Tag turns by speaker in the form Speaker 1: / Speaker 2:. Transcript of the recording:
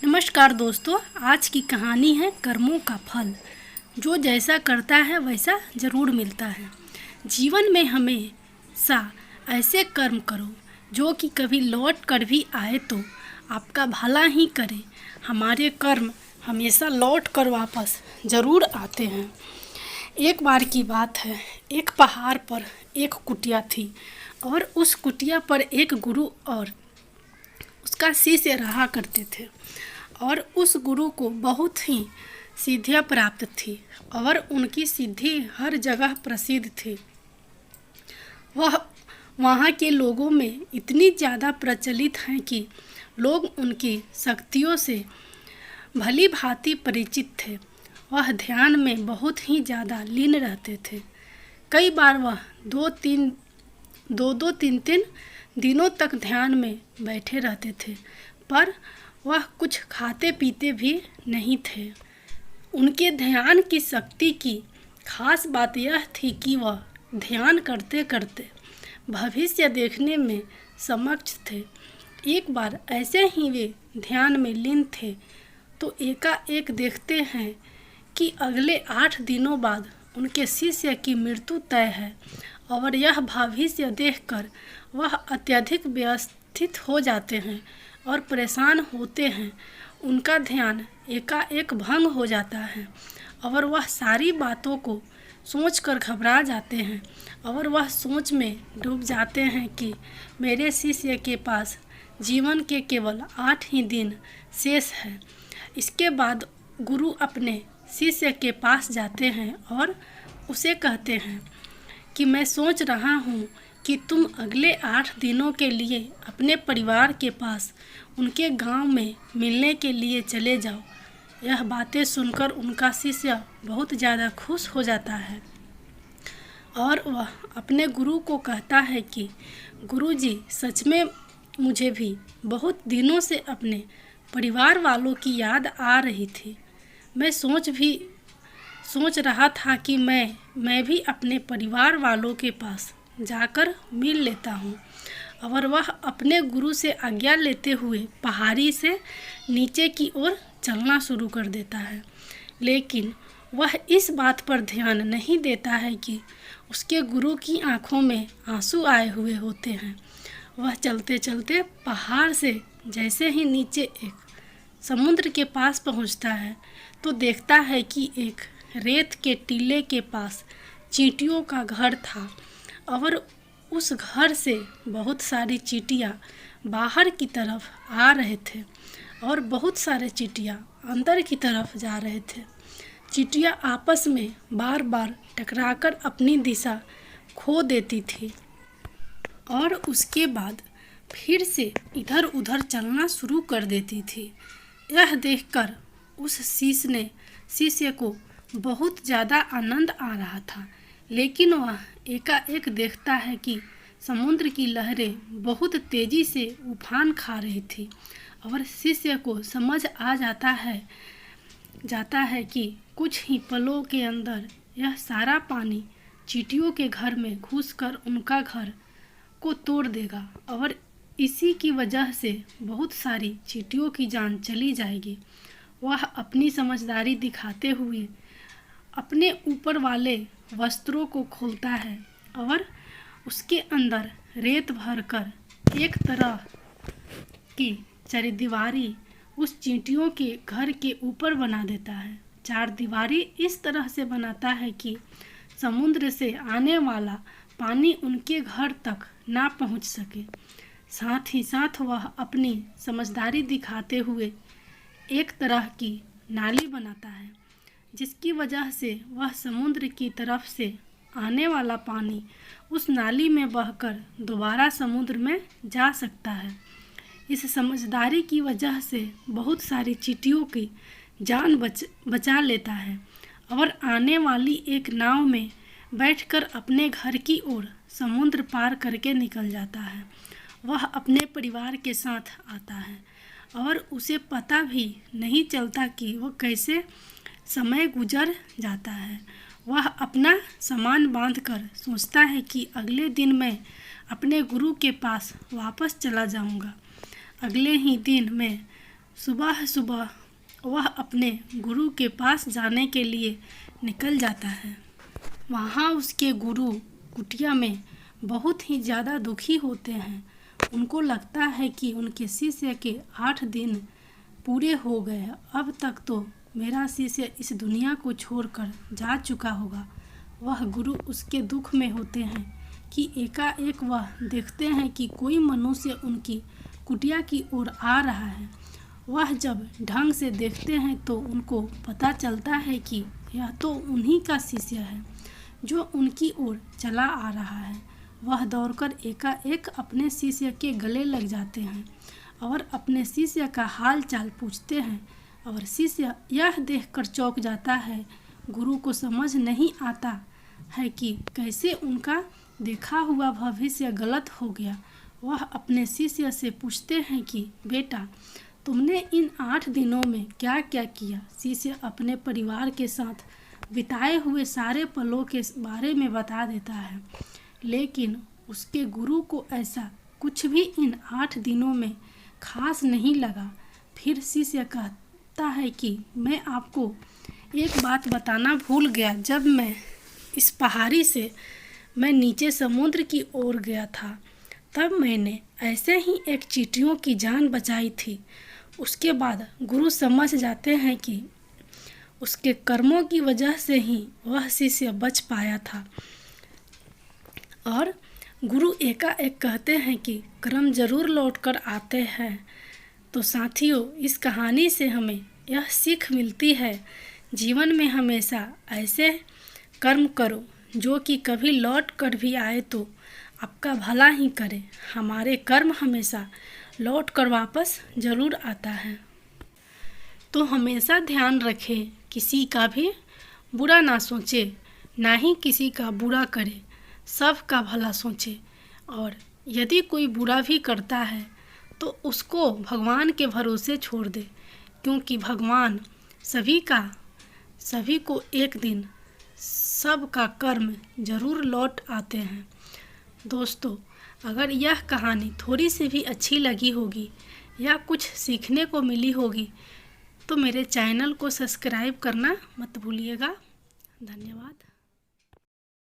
Speaker 1: नमस्कार दोस्तों, आज की कहानी है कर्मों का फल। जो जैसा करता है वैसा ज़रूर मिलता है। जीवन में हमेशा ऐसे कर्म करो जो कि कभी लौट कर भी आए तो आपका भला ही करे। हमारे कर्म हमेशा लौट कर वापस ज़रूर आते हैं। एक बार की बात है, एक पहाड़ पर एक कुटिया थी और उस कुटिया पर एक गुरु और उसका शिष्य रहा करते थे। और उस गुरु को बहुत ही सिद्धियाँ प्राप्त थी और उनकी सिद्धि हर जगह प्रसिद्ध थी। वह वहाँ के लोगों में इतनी ज़्यादा प्रचलित हैं कि लोग उनकी शक्तियों से भली भांति परिचित थे। वह ध्यान में बहुत ही ज़्यादा लीन रहते थे। कई बार वह दो तीन दिनों तक ध्यान में बैठे रहते थे, पर वह कुछ खाते पीते भी नहीं थे। उनके ध्यान की शक्ति की खास बात यह थी कि वह ध्यान करते करते भविष्य देखने में समक्ष थे। एक बार ऐसे ही वे ध्यान में लीन थे तो एकाएक देखते हैं कि अगले 8 दिनों बाद उनके शिष्य की मृत्यु तय है। और यह भविष्य देखकर वह अत्यधिक व्यथित हो जाते हैं और परेशान होते हैं। उनका ध्यान एकाएक भंग हो जाता है और वह सारी बातों को सोचकर घबरा जाते हैं और वह सोच में डूब जाते हैं कि मेरे शिष्य के पास जीवन के केवल 8 ही दिन शेष है। इसके बाद गुरु अपने शिष्य के पास जाते हैं और उसे कहते हैं कि मैं सोच रहा हूँ कि तुम अगले 8 दिनों के लिए अपने परिवार के पास उनके गांव में मिलने के लिए चले जाओ। यह बातें सुनकर उनका शिष्य बहुत ज़्यादा खुश हो जाता है और वह अपने गुरु को कहता है कि गुरुजी, सच में मुझे भी बहुत दिनों से अपने परिवार वालों की याद आ रही थी। मैं सोच रहा था कि मैं भी अपने परिवार वालों के पास जाकर मिल लेता हूँ। और वह अपने गुरु से आज्ञा लेते हुए पहाड़ी से नीचे की ओर चलना शुरू कर देता है। लेकिन वह इस बात पर ध्यान नहीं देता है कि उसके गुरु की आंखों में आंसू आए हुए होते हैं। वह चलते चलते पहाड़ से जैसे ही नीचे एक समुद्र के पास पहुंचता है तो देखता है कि एक रेत के टीले के पास चींटियों का घर था और उस घर से बहुत सारी चींटियाँ बाहर की तरफ आ रहे थे और बहुत सारे चींटियाँ अंदर की तरफ जा रहे थे। चींटियाँ आपस में बार बार टकराकर अपनी दिशा खो देती थी और उसके बाद फिर से इधर उधर चलना शुरू कर देती थी। यह देखकर उस शिष्य को बहुत ज़्यादा आनंद आ रहा था। लेकिन वह एकाएक देखता है कि समुद्र की लहरें बहुत तेज़ी से उफान खा रही थी और शिष्य को समझ आ जाता है कि कुछ ही पलों के अंदर यह सारा पानी चींटियों के घर में घुसकर उनका घर को तोड़ देगा और इसी की वजह से बहुत सारी चींटियों की जान चली जाएगी। वह अपनी समझदारी दिखाते हुए अपने ऊपर वाले वस्त्रों को खोलता है और उसके अंदर रेत भरकर एक तरह की चारदीवारी उस चींटियों के घर के ऊपर बना देता है। चारदीवारी इस तरह से बनाता है कि समुद्र से आने वाला पानी उनके घर तक ना पहुंच सके। साथ ही साथ वह अपनी समझदारी दिखाते हुए एक तरह की नाली बनाता है, जिसकी वजह से वह समुद्र की तरफ से आने वाला पानी उस नाली में बहकर दोबारा समुद्र में जा सकता है। इस समझदारी की वजह से बहुत सारी चींटियों की जान बचा लेता है और आने वाली एक नाव में बैठकर अपने घर की ओर समुद्र पार करके निकल जाता है। वह अपने परिवार के साथ आता है और उसे पता भी नहीं चलता कि वह कैसे समय गुजर जाता है। वह अपना सामान बांधकर सोचता है कि अगले दिन मैं अपने गुरु के पास वापस चला जाऊंगा। अगले ही दिन मैं सुबह सुबह वह अपने गुरु के पास जाने के लिए निकल जाता है। वहाँ उसके गुरु कुटिया में बहुत ही ज़्यादा दुखी होते हैं। उनको लगता है कि उनके शिष्य के 8 दिन पूरे हो गए, अब तक तो मेरा शिष्य इस दुनिया को छोड़कर जा चुका होगा। वह गुरु उसके दुख में होते हैं कि एकाएक वह देखते हैं कि कोई मनुष्य उनकी कुटिया की ओर आ रहा है। वह जब ढंग से देखते हैं तो उनको पता चलता है कि यह तो उन्हीं का शिष्य है जो उनकी ओर चला आ रहा है। वह दौड़कर एकाएक अपने शिष्य के गले लग जाते हैं और अपने शिष्य का हाल चाल पूछते हैं और शिष्य यह देखकर चौंक जाता है। गुरु को समझ नहीं आता है कि कैसे उनका देखा हुआ भविष्य गलत हो गया। वह अपने शिष्य से पूछते हैं कि बेटा, तुमने इन 8 दिनों में क्या क्या किया। शिष्य अपने परिवार के साथ बिताए हुए सारे पलों के बारे में बता देता है, लेकिन उसके गुरु को ऐसा कुछ भी इन 8 दिनों में खास नहीं लगा। फिर शिष्य कहता है कि मैं आपको एक बात बताना भूल गया। जब मैं इस पहाड़ी से मैं नीचे समुद्र की ओर गया था, तब मैंने ऐसे ही एक चींटियों की जान बचाई थी। उसके बाद गुरु समझ जाते हैं कि उसके कर्मों की वजह से ही वह शिष्य बच पाया था और गुरु एकाएक कहते हैं कि कर्म जरूर लौट कर आते हैं। तो साथियों, इस कहानी से हमें यह सीख मिलती है, जीवन में हमेशा ऐसे कर्म करो जो कि कभी लौट कर भी आए तो आपका भला ही करे। हमारे कर्म हमेशा लौट कर वापस ज़रूर आता है। तो हमेशा ध्यान रखें, किसी का भी बुरा ना सोचे, ना ही किसी का बुरा करे, सब का भला सोचे। और यदि कोई बुरा भी करता है तो उसको भगवान के भरोसे छोड़ दे, क्योंकि भगवान सभी को एक दिन सब का कर्म जरूर लौट आते हैं। दोस्तों, अगर यह कहानी थोड़ी सी भी अच्छी लगी होगी या कुछ सीखने को मिली होगी तो मेरे चैनल को सब्सक्राइब करना मत भूलिएगा। धन्यवाद।